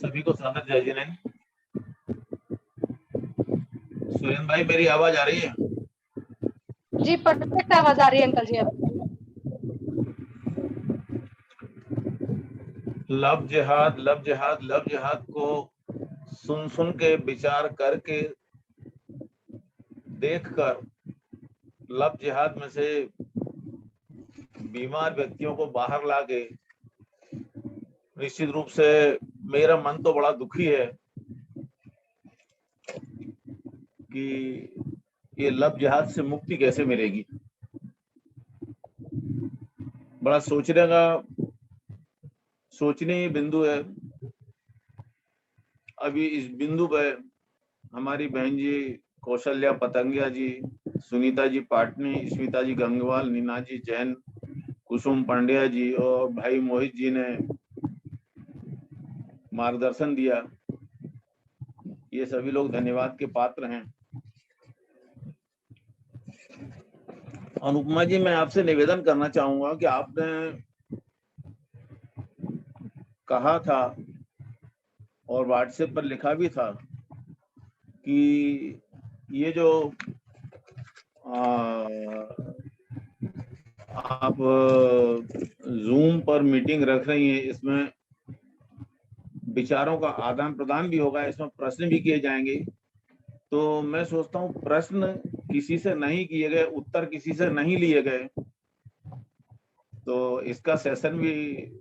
सभी को सादर जय जिनेंद्र। सुरेंद्र भाई, मेरी आवाज आ रही है? जी, परफेक्ट आवाज आ रही है अंकल जी आपकी। लव जिहाद, लव जिहाद, लव जिहाद को सुन सुन के, विचार करके, देखकर लव जिहाद में से बीमार व्यक्तियों को बाहर लाके निश्चित रूप से मेरा मन तो बड़ा दुखी है कि ये लव जिहाद से मुक्ति कैसे मिलेगी। बड़ा सोचनीय बिंदु है। अभी इस बिंदु पे हमारी बहन जी कौशल्या पतंगिया जी, सुनीता जी पाटनी, स्मिता जी गंगवाल, नीना जी जैन, कुसुम पांड्या जी और भाई मोहित जी ने मार्गदर्शन दिया। ये सभी लोग धन्यवाद के पात्र हैं। अनुपमा जी, मैं आपसे निवेदन करना चाहूंगा कि आपने कहा था और व्हाट्सएप पर लिखा भी था कि ये जो आप जूम पर मीटिंग रख रही हैं, इसमें विचारों का आदान प्रदान भी होगा, इसमें प्रश्न भी किए जाएंगे। तो मैं सोचता हूँ प्रश्न किसी से नहीं किए गए, उत्तर किसी से नहीं लिए गए, तो इसका सेशन भी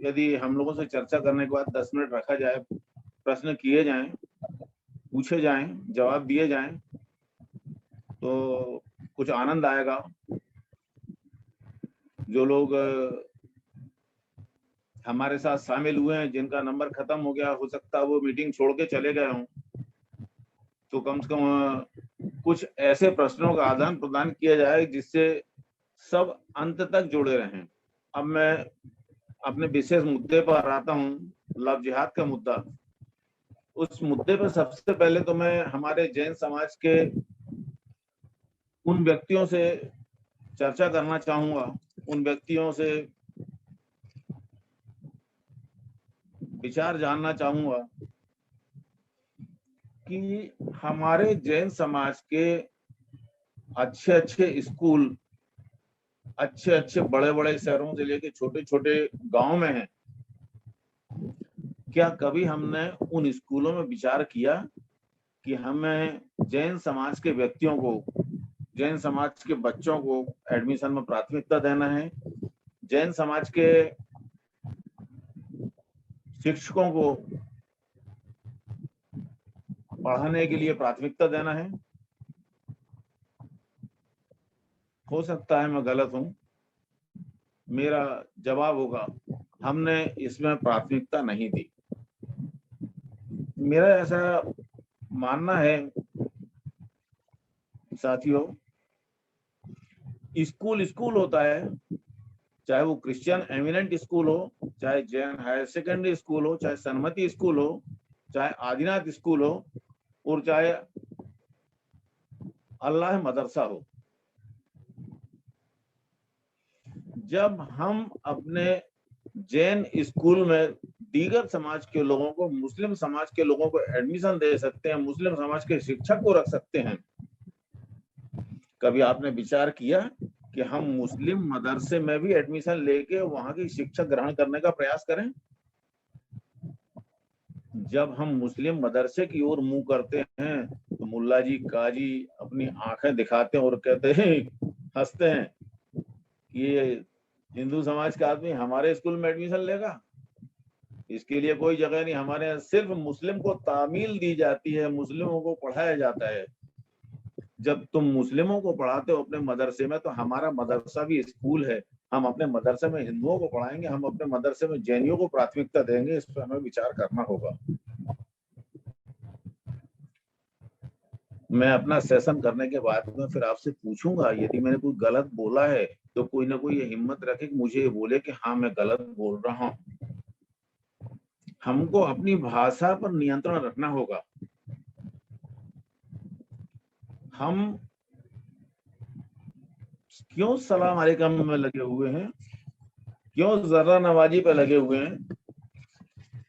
यदि हम लोगों से चर्चा करने के बाद 10 मिनट रखा जाए, प्रश्न किए जाएं, पूछे जाएं, जवाब दिए जाएं, तो कुछ आनंद आएगा। जो लोग हमारे साथ शामिल हुए हैं, जिनका नंबर खत्म हो गया, हो सकता है वो मीटिंग छोड़ के चले गए हों, तो कम से कम कुछ ऐसे प्रश्नों का आदान प्रदान किया जाए जिससे सब अंत तक जुड़े रहें। अब मैं अपने विशेष मुद्दे पर आता हूँ, लव जिहाद का मुद्दा। उस मुद्दे पर सबसे पहले तो मैं हमारे जैन समाज के उन व्यक्तियों से चर्चा करना चाहूंगा, उन व्यक्तियों से विचार जानना चाहूंगा कि हमारे जैन समाज के अच्छे अच्छे स्कूल, अच्छे अच्छे बड़े बड़े शहरों से लेके छोटे छोटे गांव में हैं। क्या कभी हमने उन स्कूलों में विचार किया कि हमें जैन समाज के व्यक्तियों को, जैन समाज के बच्चों को एडमिशन में प्राथमिकता देना है, जैन समाज के शिक्षकों को पढ़ाने के लिए प्राथमिकता देना है? हो सकता है मैं गलत हूं। मेरा जवाब होगा, हमने इसमें प्राथमिकता नहीं दी। मेरा ऐसा मानना है साथियों, स्कूल स्कूल होता है, चाहे वो क्रिश्चियन एमिनेंट स्कूल हो, चाहे जैन हायर सेकेंडरी स्कूल हो, चाहे सन्मति स्कूल हो, चाहे आदिनाथ स्कूल हो, और चाहे अल्लाह मदरसा हो। जब हम अपने जैन स्कूल में दीगर समाज के लोगों को, मुस्लिम समाज के लोगों को एडमिशन दे सकते हैं, मुस्लिम समाज के शिक्षक को रख सकते हैं, कभी आपने विचार किया कि हम मुस्लिम मदरसे में भी एडमिशन लेके वहां की शिक्षा ग्रहण करने का प्रयास करें? जब हम मुस्लिम मदरसे की ओर मुंह करते हैं तो मुल्ला जी, काजी अपनी आंखें दिखाते हैं और कहते हैं, हंसते हैं कि ये हिंदू समाज का आदमी हमारे स्कूल में एडमिशन लेगा, इसके लिए कोई जगह नहीं। हमारे यहाँ सिर्फ मुस्लिम को तामील दी जाती है, मुस्लिमों को पढ़ाया जाता है। जब तुम मुस्लिमों को पढ़ाते हो अपने मदरसे में, तो हमारा मदरसा भी स्कूल है। हम अपने मदरसे में हिंदुओं को पढ़ाएंगे, हम अपने मदरसे में जैनियों को प्राथमिकता देंगे, इस पर हमें विचार करना होगा। मैं अपना सेशन करने के बाद में फिर आपसे पूछूंगा, यदि मैंने कुछ गलत बोला है तो कोई ना कोई ये हिम्मत रखे कि मुझे ये बोले कि हाँ मैं गलत बोल रहा हूं। हमको अपनी भाषा पर नियंत्रण रखना होगा। हम क्यों सलाम अलैकुम में लगे हुए हैं, क्यों जर्रा नवाजी पे लगे हुए हैं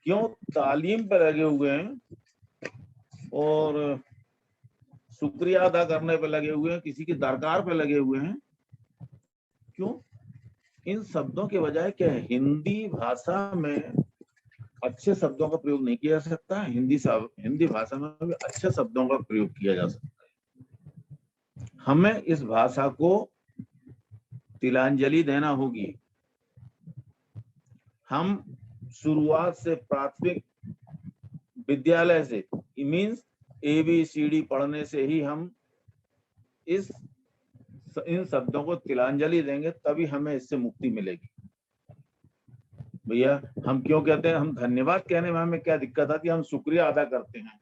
क्यों तालीम पे लगे हुए हैं और शुक्रिया अदा करने पे लगे हुए हैं, किसी की दरकार पे लगे हुए हैं। क्यों? इन शब्दों के बजाय क्या है, हिंदी भाषा में अच्छे शब्दों का प्रयोग नहीं किया जा सकता, हिंदी भाषा में भी अच्छे शब्दों का प्रयोग किया जा सकता है। हमें इस भाषा को तिलांजलि देना होगी। हम शुरुआत से प्राथमिक विद्यालय से मीन्स ABCD पढ़ने से ही हम इन शब्दों को तिलांजलि देंगे, तभी हमें इससे मुक्ति मिलेगी। भैया हम क्यों कहते हैं, हम धन्यवाद कहने में हमें क्या दिक्कत आती है, हम शुक्रिया अदा करते हैं,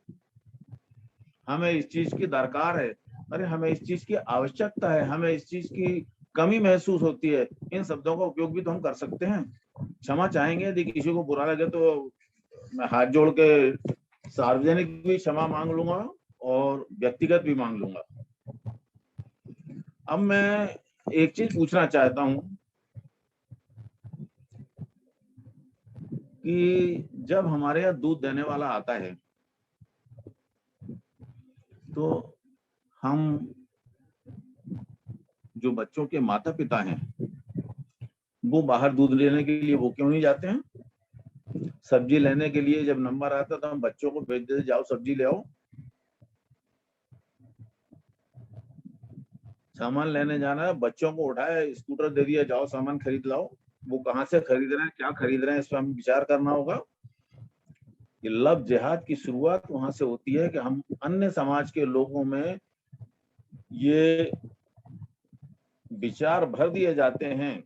हमें इस चीज की दरकार है, अरे हमें इस चीज की आवश्यकता है, हमें इस चीज की कमी महसूस होती है, इन शब्दों का उपयोग भी तो हम कर सकते हैं। क्षमा चाहेंगे, यदि किसी को बुरा लगे तो मैं हाथ जोड़ के सार्वजनिक भी क्षमा मांग लूंगा और व्यक्तिगत भी मांग लूंगा। अब मैं एक चीज पूछना चाहता हूं कि जब हमारे यहाँ दूध देने वाला आता है तो हम जो बच्चों के माता पिता हैं वो बाहर दूध लेने के लिए वो क्यों नहीं जाते हैं? सब्जी लेने के लिए जब नंबर आता तो हम बच्चों को भेज देते, जाओ सब्जी ले आओ। सामान लेने जाना है, बच्चों को उठाया, स्कूटर दे दिया, जाओ सामान खरीद लाओ। वो कहाँ से खरीद रहे हैं, क्या खरीद रहे हैं, इस पर हमें विचार करना होगा। कि लव जिहाद की शुरुआत वहां से होती है कि हम अन्य समाज के लोगों में ये विचार भर दिए जाते हैं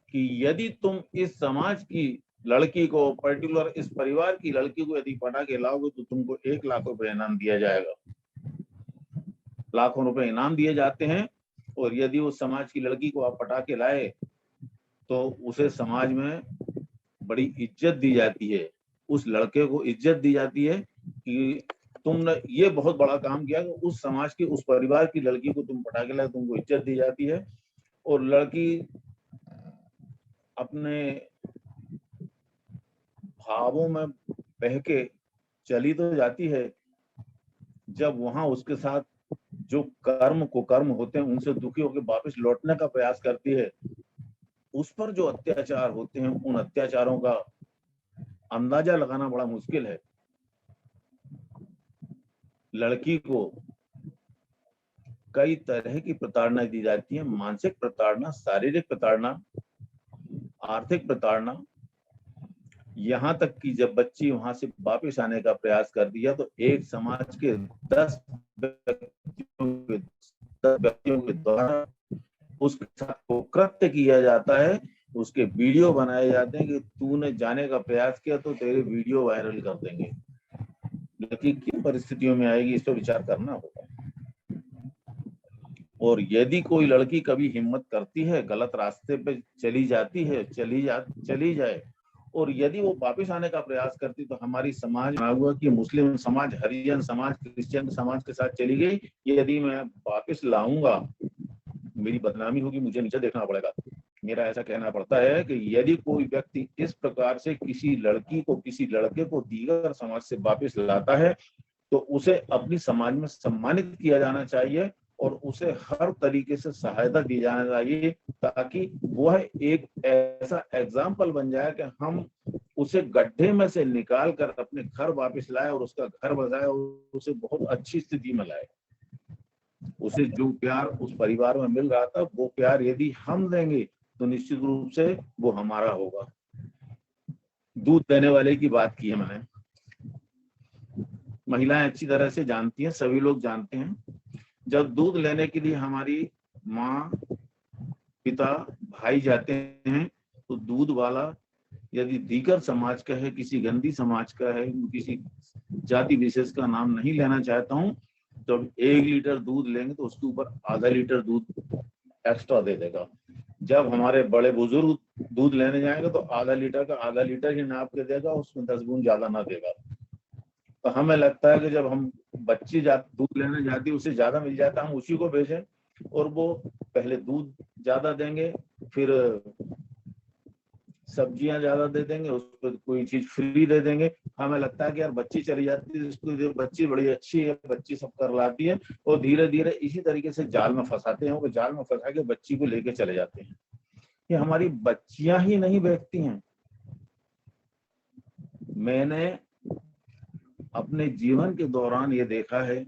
कि यदि तुम इस समाज की लड़की को, पर्टिकुलर इस परिवार की लड़की को यदि पटा के लाओगे तो तुमको 1 लाख रुपए इनाम दिया जाएगा। लाखों रुपए इनाम दिए जाते हैं। और यदि उस समाज की लड़की को आप पटा के लाए तो उसे समाज में बड़ी इज्जत दी जाती है, उस लड़के को इज्जत दी जाती है कि तुमने ये बहुत बड़ा काम किया कि उस समाज की, उस परिवार की लड़की को तुम पटा के लाए, तुमको इज्जत दी जाती है। और लड़की अपने भावों में बह के चली तो जाती है, जब वहां उसके साथ जो कर्म होते हैं उनसे दुखी होकर वापस लौटने का प्रयास करती है, उस पर जो अत्याचार होते हैं उन अत्याचारों का अंदाजा लगाना बड़ा मुश्किल है। लड़की को कई तरह की प्रताड़ना दी जाती है, मानसिक प्रताड़ना, शारीरिक प्रताड़ना, आर्थिक प्रताड़ना, यहाँ तक कि जब बच्ची वहां से वापस आने का प्रयास कर दिया तो एक समाज के 10 व्यक्तियों के द्वारा उसके साथ कृत्य किया जाता है, उसके वीडियो बनाए जाते हैं कि तूने जाने का प्रयास किया तो तेरे वीडियो वायरल कर देंगे। लेकिन किन परिस्थितियों में आएगी, इस पर विचार करना होगा। और यदि कोई लड़की कभी हिम्मत करती है, गलत रास्ते पे चली जाती है, चली जाए, और यदि वो वापस आने का प्रयास करती तो हमारी समाज हुआ कि मुस्लिम समाज, हरिजन समाज, क्रिश्चियन समाज के साथ चली गई, यदि मैं वापस लाऊंगा मेरी बदनामी होगी, मुझे नीचे देखना पड़ेगा। मेरा ऐसा कहना पड़ता है कि यदि कोई व्यक्ति इस प्रकार से किसी लड़की को, किसी लड़के को दीगर समाज से वापस लाता है तो उसे अपनी समाज में सम्मानित किया जाना चाहिए और उसे हर तरीके से सहायता दी जाना चाहिए, ताकि वह एक ऐसा एग्जाम्पल बन जाए कि हम उसे गड्ढे में से निकाल कर अपने घर वापस लाए और उसका घर बसाए और उसे बहुत अच्छी स्थिति में लाए। उसे जो प्यार उस परिवार में मिल रहा था वो प्यार यदि हम देंगे तो निश्चित रूप से वो हमारा होगा। दूध देने वाले की बात की है मैंने, महिलाएं अच्छी तरह से जानती हैं, सभी लोग जानते हैं, जब दूध लेने के लिए हमारी माँ, पिता, भाई जाते हैं तो दूध वाला यदि दीगर समाज का है, किसी गंदी समाज का है, किसी जाति विशेष का नाम नहीं लेना चाहता हूँ, तो 1 लीटर दूध लेंगे तो उसके ऊपर आधा लीटर दूध एक्स्ट्रा दे देगा। जब हमारे बड़े बुजुर्ग दूध लेने जाएंगे तो आधा लीटर का आधा लीटर ही नाप के देगा, उसमें 10 गुण ज्यादा ना देगा। तो हमें लगता है कि जब हम बच्ची दूध लेने जाती है उसे ज्यादा मिल जाता है, हम उसी को भेजें, और वो पहले दूध ज्यादा देंगे, फिर सब्जियां ज्यादा दे देंगे, उस पर कोई चीज फ्री दे देंगे। हमें लगता है कि यार बच्ची चली जाती है, इसको बच्ची बड़ी अच्छी है, बच्ची सब कर लाती है, और धीरे धीरे इसी तरीके से जाल में फंसाते हैं, वो जाल में फंसा के बच्ची को लेके चले जाते हैं। ये हमारी बच्चियां ही नहीं बैठती हैं। मैंने अपने जीवन के दौरान ये देखा है,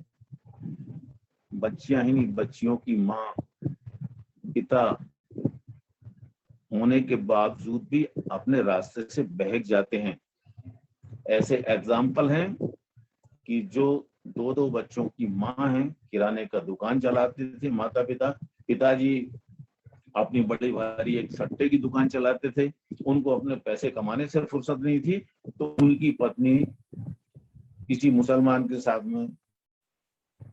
बच्चियां ही नहीं, बच्चियों की माँ पिता होने के बावजूद भी अपने रास्ते से बहक जाते हैं। ऐसे एग्जाम्पल हैं कि जो दो दो बच्चों की माँ हैं, किराने का दुकान चलाते थे माता पिता, पिताजी अपनी बड़ी भारी एक सट्टे की दुकान चलाते थे, उनको अपने पैसे कमाने से फुर्सत नहीं थी, तो उनकी पत्नी किसी मुसलमान के साथ में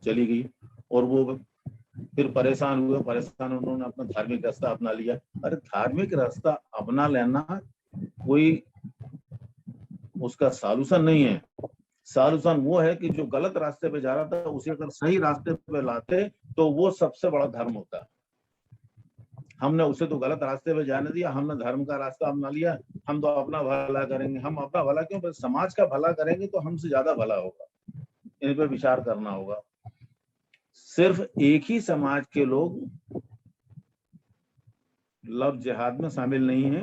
चली गई और वो फिर परेशान हुए, उन्होंने अपना धार्मिक रास्ता अपना लिया। अरे धार्मिक रास्ता अपना लेना कोई उसका सॉल्यूशन नहीं है। सॉल्यूशन वो है कि जो गलत रास्ते पे जा रहा था उसे अगर सही रास्ते पे लाते तो वो सबसे बड़ा धर्म होता। हमने उसे तो गलत रास्ते पे जाने दिया, हमने धर्म का रास्ता अपना लिया, हम तो अपना भला करेंगे। हम अपना भला क्यों, बस समाज का भला करेंगे तो हमसे ज्यादा भला होगा। इन पे विचार करना होगा। सिर्फ एक ही समाज के लोग लव जिहाद में शामिल नहीं है।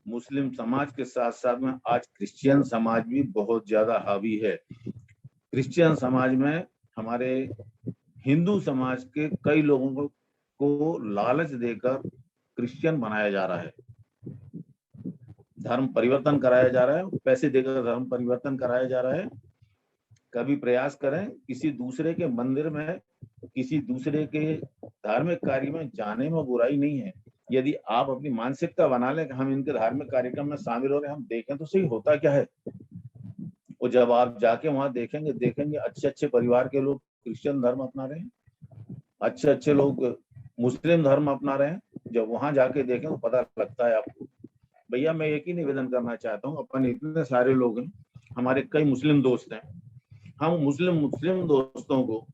मुस्लिम समाज के साथ साथ में आज क्रिश्चियन समाज भी बहुत ज्यादा हावी है। क्रिश्चियन समाज में हमारे हिंदू समाज के कई लोगों को लालच देकर क्रिश्चियन बनाया जा रहा है, धर्म परिवर्तन कराया जा रहा है, पैसे देकर धर्म परिवर्तन कराया जा रहा है। कभी प्रयास करें किसी दूसरे के मंदिर में, किसी दूसरे के धार्मिक कार्य में जाने में बुराई नहीं है। यदि आप अपनी मानसिकता बना लें कि हम इनके धार्मिक कार्यक्रम में शामिल हो रहे हैं, हम देखें तो सही होता क्या है। और जब आप जाके वहां देखेंगे अच्छे अच्छे परिवार के लोग क्रिश्चियन धर्म अपना रहे हैं, अच्छे अच्छे लोग मुस्लिम धर्म अपना रहे हैं। जब वहां जाके देखें तो पता लगता है आपको। भैया मैं एक ही निवेदन करना चाहता हूँ, अपन इतने सारे लोग हैं, हमारे कई मुस्लिम दोस्त हैं, हम मुस्लिम दोस्तों को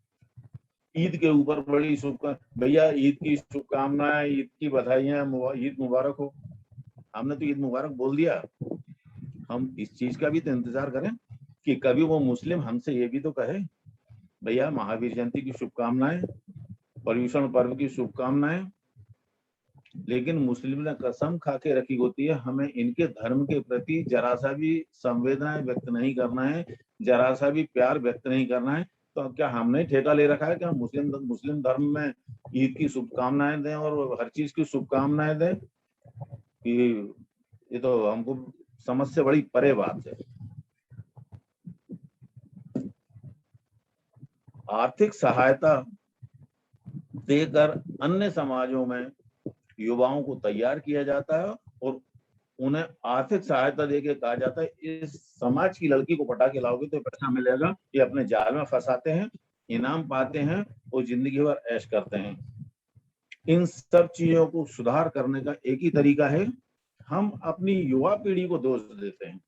ईद के ऊपर बड़ी भैया ईद की शुभकामनाएं, ईद की बधाइयां, ईद मुबारक हो। हमने तो ईद मुबारक बोल दिया, हम इस चीज का भी तो इंतजार करें कि कभी वो मुस्लिम हमसे ये भी तो कहे भैया महावीर जयंती की शुभकामनाएं, पर्युषण पर्व की शुभकामनाएं। लेकिन मुस्लिम ने कसम खा के रखी होती है, हमें इनके धर्म के प्रति जरा सा भी संवेदनाएं व्यक्त नहीं करना है, जरा सा भी प्यार व्यक्त नहीं करना है। तो क्या हमने ठेका ले रखा है कि हम मुस्लिम धर्म में ईद की शुभकामनाएं दें और हर चीज की शुभकामनाएं दें? कि ये तो हमको समझ से बड़ी परे बात है। आर्थिक सहायता देकर अन्य समाजों में युवाओं को तैयार किया जाता है और उन्हें आर्थिक सहायता देके कहा जाता है इस समाज की लड़की को पटा के लाओगे तो पैसा मिलेगा। ये अपने जाल में फंसाते हैं, इनाम पाते हैं और जिंदगी भर ऐश करते हैं। इन सब चीजों को सुधार करने का एक ही तरीका है, हम अपनी युवा पीढ़ी को दोष देते हैं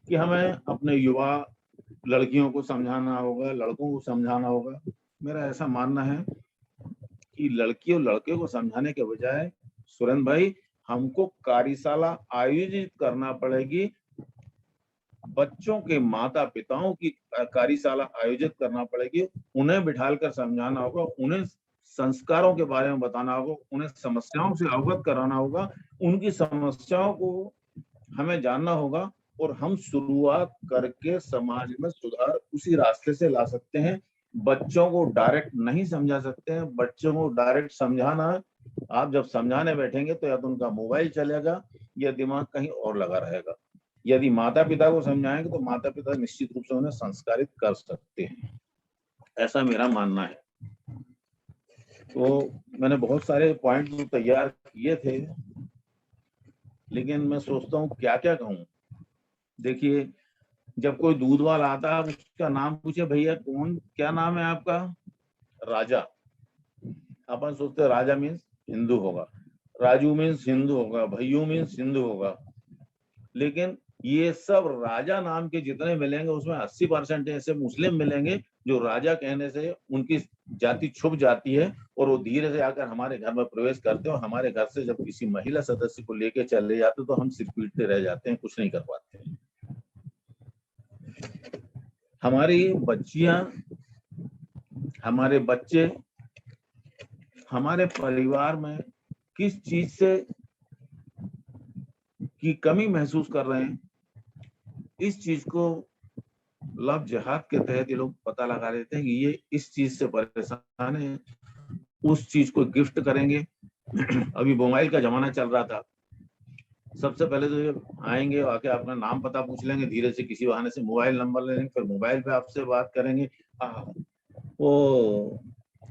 कि हमें अपने युवा लड़कियों को समझाना होगा, लड़कों को समझाना होगा। मेरा ऐसा मानना है कि लड़की और लड़के को समझाने के बजाय सुरेंद्र भाई हमको कार्यशाला आयोजित करना पड़ेगी, बच्चों के माता पिताओं की कार्यशाला आयोजित करना पड़ेगी। उन्हें बिठाकर समझाना होगा, उन्हें संस्कारों के बारे में बताना होगा, उन्हें समस्याओं से अवगत कराना होगा, उनकी समस्याओं को हमें जानना होगा और हम शुरुआत करके समाज में सुधार उसी रास्ते से ला सकते हैं। बच्चों को डायरेक्ट नहीं समझा सकते हैं। बच्चों को डायरेक्ट समझाना, आप जब समझाने बैठेंगे तो या तो उनका मोबाइल चलेगा या दिमाग कहीं और लगा रहेगा। यदि माता पिता को समझाएंगे तो माता पिता निश्चित रूप से उन्हें संस्कारित कर सकते हैं, ऐसा मेरा मानना है। तो मैंने बहुत सारे पॉइंट तैयार किए थे, लेकिन मैं सोचता हूँ क्या क्या कहूँ। देखिए, जब कोई दूध वाला आता है उसका नाम पूछे, भैया कौन, क्या नाम है आपका? राजा। अपन सोचते राजा मीन्स हिंदू होगा, राजू मीन्स हिंदू होगा, भैयू मीन्स हिंदू होगा। लेकिन ये सब राजा नाम के जितने मिलेंगे उसमें 80% ऐसे मुस्लिम मिलेंगे जो राजा कहने से उनकी जाति छुप जाती है और वो धीरे से आकर हमारे घर में प्रवेश करते हैं, और हमारे घर से जब किसी महिला सदस्य को लेके चले जाते तो हम सिर पीटते रह जाते हैं, कुछ नहीं कर पाते हैं। हमारी बच्चियां, हमारे बच्चे हमारे परिवार में किस चीज से की कमी महसूस कर रहे हैं, इस चीज को लव जिहाद के तहत ये लोग पता लगा लेते हैं कि ये इस चीज से परेशान है, उस चीज को गिफ्ट करेंगे। अभी मोबाइल का जमाना चल रहा था, सबसे पहले तो ये आएंगे, आके अपना नाम पता पूछ लेंगे, धीरे से किसी बहाने से मोबाइल नंबर ले लेंगे, फिर मोबाइल पे आपसे बात करेंगे। वो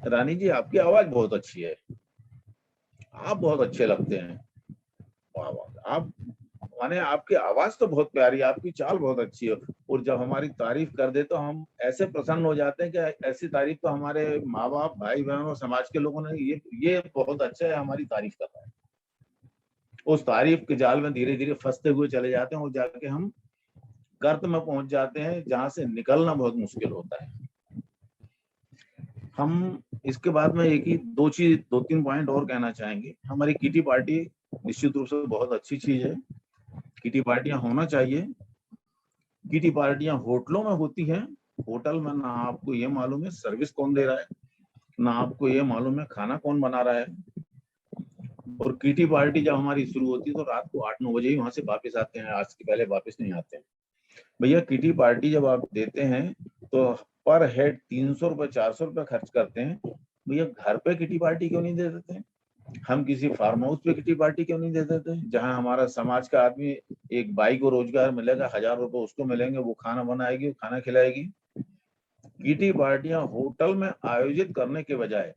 रानी जी आपकी आवाज बहुत अच्छी है, आप बहुत अच्छे लगते हैं, वाह वाह, आप माने आपकी आवाज तो बहुत प्यारी है, आपकी चाल बहुत अच्छी है। और जब हमारी तारीफ कर दे तो हम ऐसे प्रसन्न हो जाते हैं कि ऐसी तारीफ तो हमारे माँ बाप, भाई बहन और समाज के लोगों ने, ये बहुत अच्छा है, हमारी तारीफ कर रहा है। उस तारीफ के जाल में धीरे धीरे फंसते हुए चले जाते हैं, और जाके हम गर्त में पहुंच जाते हैं जहां से निकलना बहुत मुश्किल होता है। हम इसके बाद में एक ही दो तीन पॉइंट और कहना चाहेंगे। हमारी किटी पार्टी निश्चित रूप से बहुत अच्छी चीज है, किटी पार्टियां होना चाहिए। किटी पार्टियां होटलों में होती हैं, होटल में ना आपको ये मालूम है सर्विस कौन दे रहा है, ना आपको ये मालूम है खाना कौन बना रहा है। और किटी पार्टी जब हमारी शुरू होती है तो रात को 8-9 बजे ही वहां से वापस आते हैं, आज के पहले वापस नहीं आते हैं। भैया किटी पार्टी जब आप देते हैं तो पर हेड 300 रुपए 400 रुपए खर्च करते हैं, भैया घर पे किटी पार्टी क्यों नहीं दे देते? हम किसी फार्म हाउस पे किटी पार्टी क्यों नहीं दे देते, जहां हमारा समाज का आदमी, एक बाई को रोजगार मिलेगा, 1000 रुपए उसको मिलेंगे, वो खाना बनाएगी, खाना खिलाएगी। किटी पार्टियां होटल में आयोजित करने के बजाय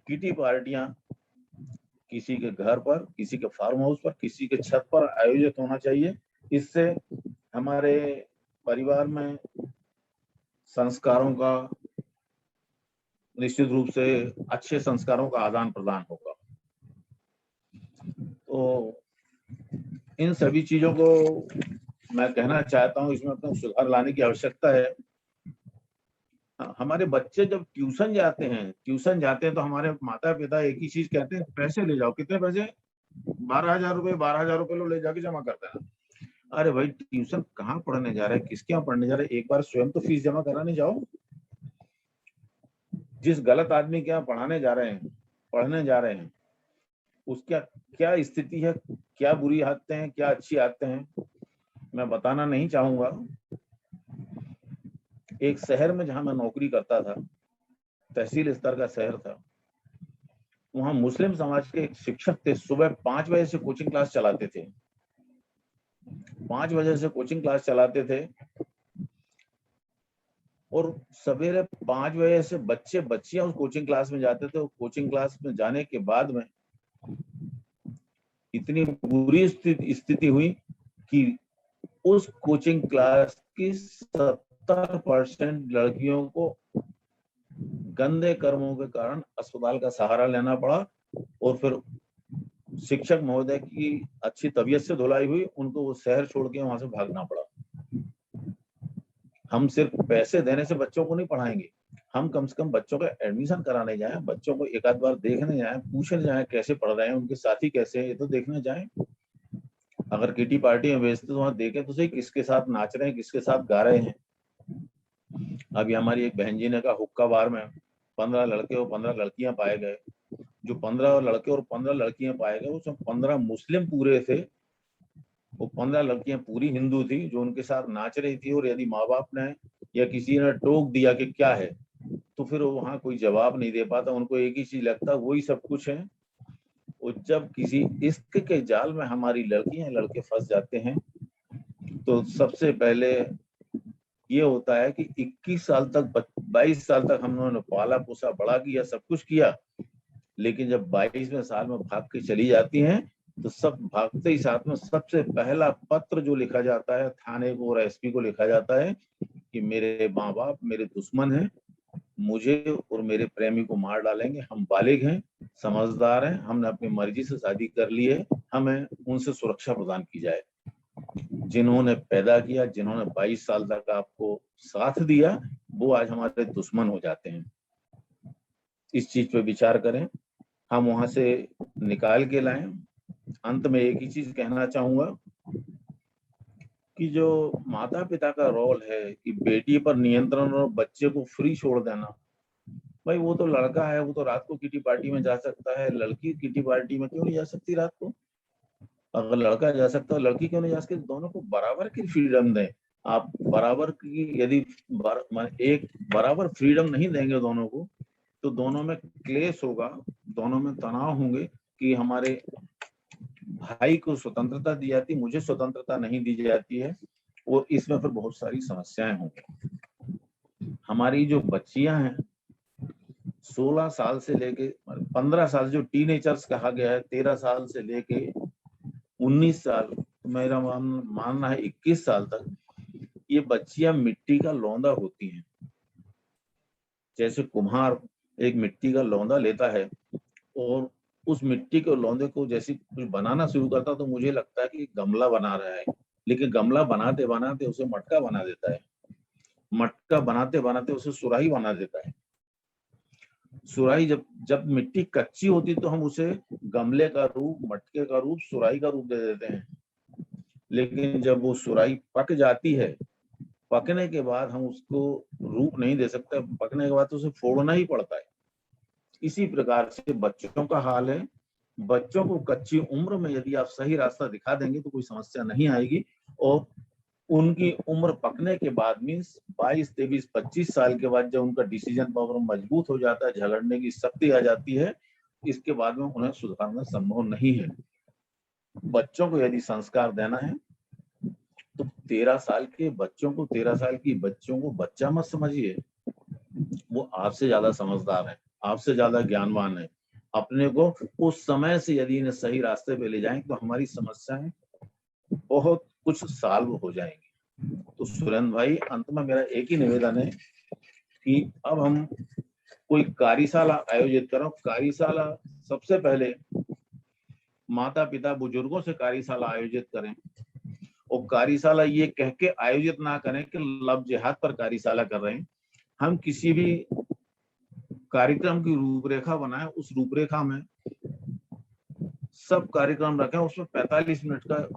किटी पार्टियां किसी के घर पर, किसी के फार्म हाउस पर, किसी के छत पर आयोजित होना चाहिए। इससे हमारे परिवार में संस्कारों का, निश्चित रूप से अच्छे संस्कारों का आदान प्रदान होगा। तो इन सभी चीजों को मैं कहना चाहता हूँ, इसमें अपना सुधार लाने की आवश्यकता है। हमारे बच्चे जब ट्यूशन जाते हैं तो हमारे माता पिता एक ही चीज कहते हैं, पैसे ले जाओ। कितने पैसे? 12,000 रुपए, 12,000 रुपए लो, ले जाके जमा कर देना। अरे भाई, ट्यूशन कहाँ पढ़ने जा रहे हैं, किसके यहाँ पढ़ने जा रहे हैं? एक बार स्वयं तो फीस जमा कराने जाओ। जिस गलत आदमी के यहाँ पढ़ने जा रहे हैं उसका क्या स्थिति है, क्या बुरी आदतें हैं, क्या अच्छी आदतें हैं, मैं बताना नहीं चाहूंगा। एक शहर में जहां मैं नौकरी करता था, तहसील स्तर का शहर था, वहां मुस्लिम समाज के एक शिक्षक थे, सुबह 5 बजे से कोचिंग क्लास चलाते थे। 5 बजे से कोचिंग क्लास चलाते थे, और सवेरे 5 बजे से बच्चियां उस कोचिंग क्लास में जाते थे। कोचिंग क्लास में जाने के बाद में इतनी बुरी स्थिति हुई कि उस कोचिंग क्लास की 70% लड़कियों को गंदे कर्मों के कारण अस्पताल का सहारा लेना पड़ा, और फिर शिक्षक महोदय की अच्छी तबीयत से धुलाई हुई, उनको वो शहर छोड़ के वहां से भागना पड़ा। हम सिर्फ पैसे देने से बच्चों को नहीं पढ़ाएंगे, हम कम से कम बच्चों का एडमिशन कराने जाएं, बच्चों को एक आध बार देखने जाएं, पूछने जाएं कैसे पढ़ रहे हैं, उनके साथी कैसे हैं, ये तो देखने जाएं। अगर किटी पार्टी में भेजते तो वहां देखें तो सही किसके साथ नाच रहे हैं, किसके साथ गा रहे हैं। अभी हमारी एक बहन जी ने कहा, हुक्का बार में 15 लड़के और 15 लड़कियां पाए गए। जो 15 लड़के और 15 लड़कियां पाए गए, उसमें 15 मुस्लिम पूरे थे, वो 15 लड़कियां पूरी हिंदू थी जो उनके साथ नाच रही थी। और यदि माँ बाप ने या किसी ने टोक दिया कि क्या है, तो फिर वहां कोई जवाब नहीं दे पाता, उनको एक ही चीज लगता, वही सब कुछ है। और जब किसी इश्क के जाल में हमारी लड़कियां लड़के फंस जाते हैं, तो सबसे पहले ये होता है कि 21 साल तक 22 साल तक हम लोगों ने पाला पोसा बड़ा किया, सब कुछ किया, लेकिन जब 22वें साल में भाग के चली जाती हैं तो सब भागते ही साथ में सबसे पहला पत्र जो लिखा जाता है थाने को और एसपी को लिखा जाता है कि मेरे माँ बाप मेरे दुश्मन हैं, मुझे और मेरे प्रेमी को मार डालेंगे, हम बालिग हैं, समझदार हैं, हमने अपनी मर्जी से शादी कर ली है, हमें उनसे सुरक्षा प्रदान की जाए। जिन्होंने पैदा किया, जिन्होंने 22 साल तक आपको साथ दिया, वो आज हमारे दुश्मन हो जाते हैं। इस चीज पे विचार करें, हम वहां से निकाल के लाएं। अंत में एक ही चीज कहना चाहूंगा कि जो माता पिता का रोल है कि बेटी पर नियंत्रण और बच्चे को फ्री छोड़ देना, भाई वो तो लड़का है, वो तो रात को किटी पार्टी में जा सकता है, लड़की किटी पार्टी में क्यों नहीं जा सकती रात को? अगर लड़का जा सकता है, लड़की क्यों नहीं जा सकती? दोनों को बराबर की फ्रीडम दें। आप बराबर की यदि एक बराबर फ्रीडम नहीं देंगे दोनों को, तो दोनों में क्लेश होगा, दोनों में तनाव होंगे कि हमारे भाई को स्वतंत्रता दी जाती, मुझे स्वतंत्रता नहीं दी जाती है, और इसमें फिर बहुत सारी समस्याएं होंगी। हमारी जो बच्चियां हैं 16 साल से लेके 15 साल, जो टीनेजर्स कहा गया है, 13 साल से लेके 19 साल, मेरा मानना है 21 साल तक, ये बच्चियां मिट्टी का लौंदा होती हैं। जैसे कुम्हार एक मिट्टी का लौंदा लेता है और उस मिट्टी के लौंदे को जैसे कुछ बनाना शुरू करता, तो मुझे लगता है कि गमला बना रहा है, लेकिन गमला बनाते बनाते उसे मटका बना देता है, मटका बनाते बनाते उसे सुराही बना देता है। सुराही जब मिट्टी कच्ची होती तो हम उसे गमले का रूप, मटके का रूप, सुराही का रूप दे देते हैं, लेकिन जब वो सुराही पक जाती है, पकने के बाद हम उसको रूप नहीं दे सकते, पकने के बाद तो उसे फोड़ना ही पड़ता है। इसी प्रकार से बच्चों का हाल है। बच्चों को कच्ची उम्र में यदि आप सही रास्ता दिखा देंगे तो कोई समस्या नहीं आएगी, और उनकी उम्र पकने के बाद मीन्स 22, 23, 25 साल के बाद जब उनका डिसीजन पावर मजबूत हो जाता है, झगड़ने की शक्ति आ जाती है, इसके बाद में उन्हें सुधारना संभव नहीं है। बच्चों को यदि संस्कार देना है तो 13 साल के बच्चों को, 13 साल की बच्चों को बच्चा मत समझिए, वो आपसे ज्यादा समझदार है, आपसे ज्यादा ज्ञानवान है। अपने को उस समय से यदि इन्हें सही रास्ते पे ले जाएं तो हमारी समस्याएं बहुत कुछ सॉल्व हो जाएंगी। तो सुरेंद्र भाई, अंत में मेरा एक ही निवेदन है कि अब हम कोई कार्यशाला आयोजित करें। कार्यशाला सबसे पहले माता पिता बुजुर्गों से कार्यशाला आयोजित करें, और कार्यशाला ये कह के आयोजित ना करें कि लव जिहाद पर कार्यशाला कर रहे हैं। हम किसी भी कार्यक्रम की रूपरेखा बनाएं, उस रूपरेखा में सब कार्यक्रम रखें, उसमें 45 मिनट का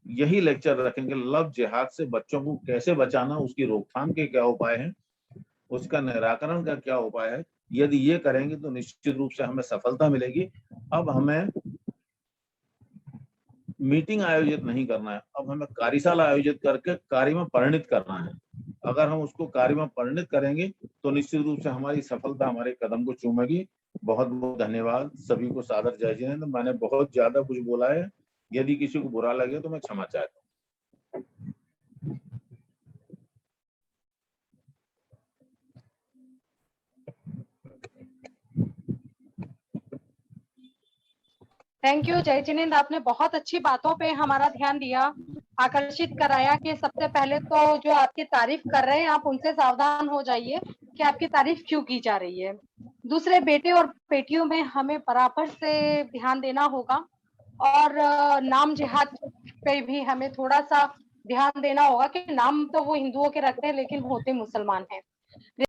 यही लेक्चर रखेंगे, लव जिहाद से बच्चों को कैसे बचाना, उसकी रोकथाम के क्या उपाय हैं, उसका निराकरण का क्या उपाय है। यदि ये करेंगे तो निश्चित रूप से हमें सफलता मिलेगी। अब हमें मीटिंग आयोजित नहीं करना है, अब हमें कार्यशाला आयोजित करके कार्य में परिणित करना है। अगर हम उसको कार्य में परिणित करेंगे तो निश्चित रूप से हमारी सफलता हमारे कदम को चूमेगी। बहुत बहुत धन्यवाद, सभी को सादर जय जिनेंद्र। मैंने बहुत ज्यादा कुछ बोला है, यदि किसी को बुरा लगे तो मैं क्षमा चाहता हूँ। थैंक यू जय जिनेंद्र, आपने बहुत अच्छी बातों पे हमारा ध्यान दिया, आकर्षित कराया कि सबसे पहले तो जो आपकी तारीफ कर रहे हैं आप उनसे सावधान हो जाइए कि आपकी तारीफ क्यों की जा रही है। दूसरे, बेटे और बेटियों में हमें बराबर से ध्यान देना होगा, और नाम जिहाद पे भी हमें थोड़ा सा ध्यान देना होगा कि नाम तो वो हिंदुओं के रखते हैं लेकिन होते मुसलमान हैं।